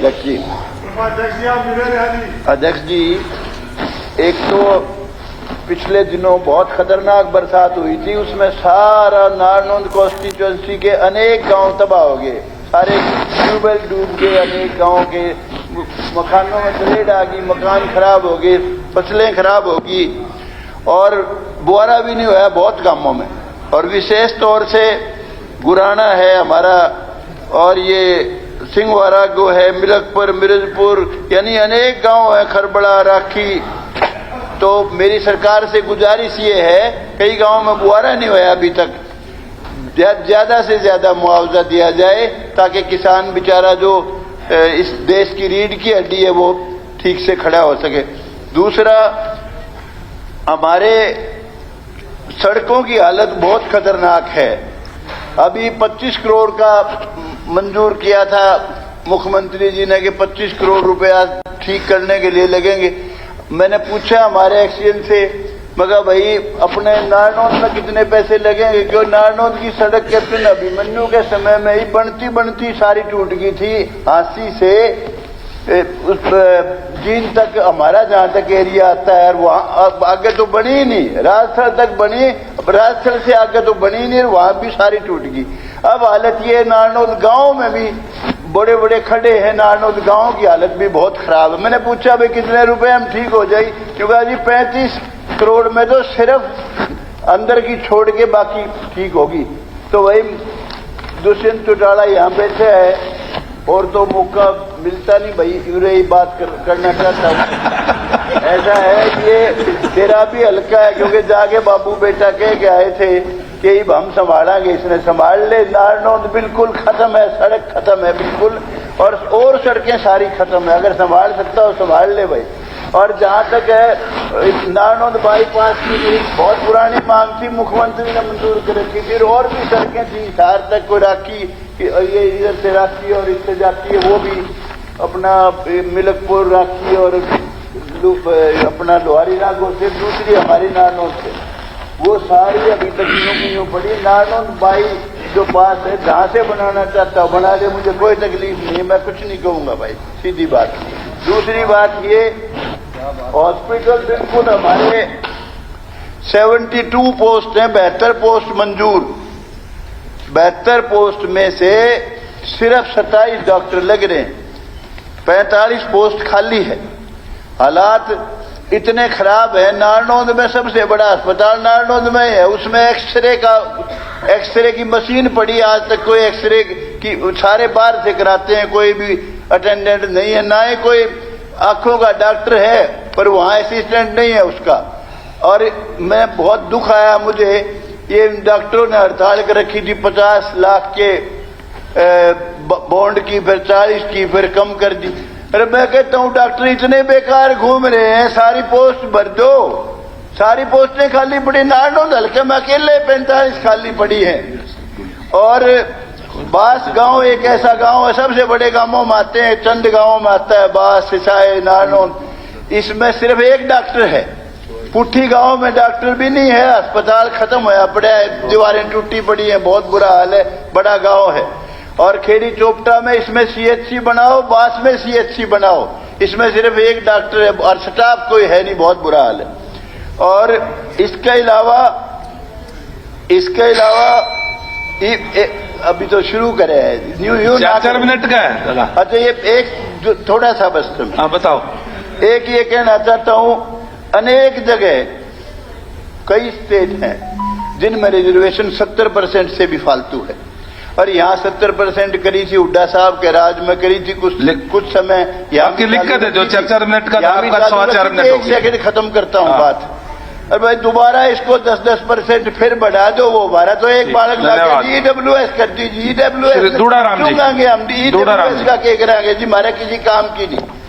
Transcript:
अध्यक्ष जी। अध्यक्ष जी, एक तो पिछले दिनों बहुत खतरनाक बरसात हुई थी, उसमें सारा नारनौंद कॉन्स्टिट्यूंसी के अनेक गांव तबाह हो गए, सारे ट्यूबवेल डूब गए, अनेक गांव के मकानों में दलेर आ गई, मकान खराब हो गए, फसलें खराब हो गई और बुआरा भी नहीं हुआ बहुत गांवों में। और विशेष तौर से गुराना है हमारा और ये सिंहवारा को है, मिलकपुर, मिर्जपुर, यानी अनेक गांव है, खरबड़ा, राखी। तो मेरी सरकार से गुजारिश ये है, कई गांव में बुआरा नहीं हुआ अभी तक, ज्यादा से ज्यादा मुआवजा दिया जाए ताकि किसान बेचारा जो इस देश की रीढ़ की हड्डी है वो ठीक से खड़ा हो सके। दूसरा, हमारे सड़कों की हालत बहुत खतरनाक है। अभी 25 करोड़ का मंजूर किया था मुख्यमंत्री जी ने कि 25 करोड़ रुपया ठीक करने के लिए लगेंगे। मैंने पूछा हमारे एक्सीएन से, मगर भाई अपने नारनौंद में कितने पैसे लगेंगे, क्योंकि नारनौंद की सड़क कैप्टन अभिमन्यु के समय में ही बनती बनती सारी टूट गई थी। हांसी से उस जीन तक हमारा जहां तक एरिया आता है वहां आगे तो बनी ही नहीं, राजस्थल तक बनी, राजस्थल से आगे तो बनी ही नहीं, वहां भी सारी टूट गई। अब हालत ये नारनौंद गांव में भी बड़े बड़े खड्डे हैं, नारनौंद गांव की हालत भी बहुत खराब है। मैंने पूछा भाई कितने रुपए हम ठीक हो जाए, क्योंकि अभी 35 करोड़ में तो सिर्फ अंदर की छोड़ के बाकी ठीक होगी। तो वही दुष्यंत चौटाला यहाँ बैठे है और तो मौका मिलता नहीं भाई, यूरे ही बात करना चाहता हूँ। ऐसा है कि ये तेरा भी हल्का है, क्योंकि जाके बाबू बेटा कह के आए थे कि हम संभालेंगे, इसने संभाल ले। नारनौंद बिल्कुल खत्म है, सड़क खत्म है बिल्कुल, और सड़कें सारी खत्म है। अगर संभाल सकता हो संभाल ले भाई। और जहाँ तक है नारनौंद बाईपास की भी बहुत पुरानी मांग थी, मुख्यमंत्री ने मंजूर कर रखी थी, और भी सड़कें थी सार तक को राखी, ये इधर से राखी और इससे जाती है, वो भी अपना मिलकपुर राखी और अपना लोहारी नागो से दूसरी हमारी नारनौंद से, वो सारी अभी तक यूं पड़ी। नारनौंद बाई जो बात है जहाँ से बनाना चाहता हूँ बना दे, मुझे कोई तकलीफ नहीं है, मैं कुछ नहीं कहूँगा भाई, सीधी बात। दूसरी बात ये, हॉस्पिटल बिल्कुल हमारे 72 पोस्ट हैं, 72 पोस्ट मंजूर, 72 पोस्ट में से सिर्फ 27 डॉक्टर लग रहे हैं, 45 पोस्ट खाली है। हालात इतने खराब है। नारनौंद में सबसे बड़ा अस्पताल नारनौंद में है, उसमें एक्सरे की मशीन पड़ी, आज तक कोई एक्सरे की, सारे बाहर से कराते हैं, कोई भी अटेंडेंट नहीं है, ना ही कोई आंखों का डॉक्टर है, पर वहां असिस्टेंट नहीं है उसका। और मैं बहुत दुख आया मुझे, ये डॉक्टरों ने हड़ताल कर रखी थी, 50 लाख के बॉन्ड की, फिर 40 की, फिर कम कर दी। अरे मैं कहता हूँ डॉक्टर इतने बेकार घूम रहे हैं, सारी पोस्ट भर दो, सारी पोस्टें खाली पड़ी। नारनौंद हल्के में अकेले 45 खाली पड़ी हैं। और बास गांव एक ऐसा गांव है, सबसे बड़े गांवों में आते हैं, चंद गांवों में आता है बास, सिसाई, नारनौंद, इसमें सिर्फ एक डॉक्टर है। पुट्ठी गांव में डॉक्टर भी नहीं है, अस्पताल खत्म होया पड़ा है, दीवारें टूटी पड़ी हैं, बहुत बुरा हाल है, बड़ा गांव है। और खेड़ी चोपटा में इसमें सीएचसी बनाओ, बास में सीएचसी बनाओ, इसमें सिर्फ एक डॉक्टर है और स्टाफ कोई है नहीं, बहुत बुरा हाल है। और इसके अलावा अभी तो शुरू करे है न्यू 4 मिनट का है। अच्छा, ये एक थोड़ा सा बस बताओ। एक ये कहना चाहता हूं, अनेक जगह कई स्टेट हैं जिनमें रिजर्वेशन 70% से भी फालतू है, और यहाँ 70% करी थी, हुड्डा साहब के राज में करी थी कुछ समय। यहाँ की दिक्कत है जो 4 मिनट का, आपका 4.25 मिनट। एक सेकंड खत्म करता हूँ बात। और भाई दोबारा इसको 10% फिर बढ़ा दो, वो हमारा तो एक बालक EWS कर दीजिए, EWS दूढ़ा राम जी, हम EWS का क्या कराएंगे जी, हमारा किसी काम की नहीं।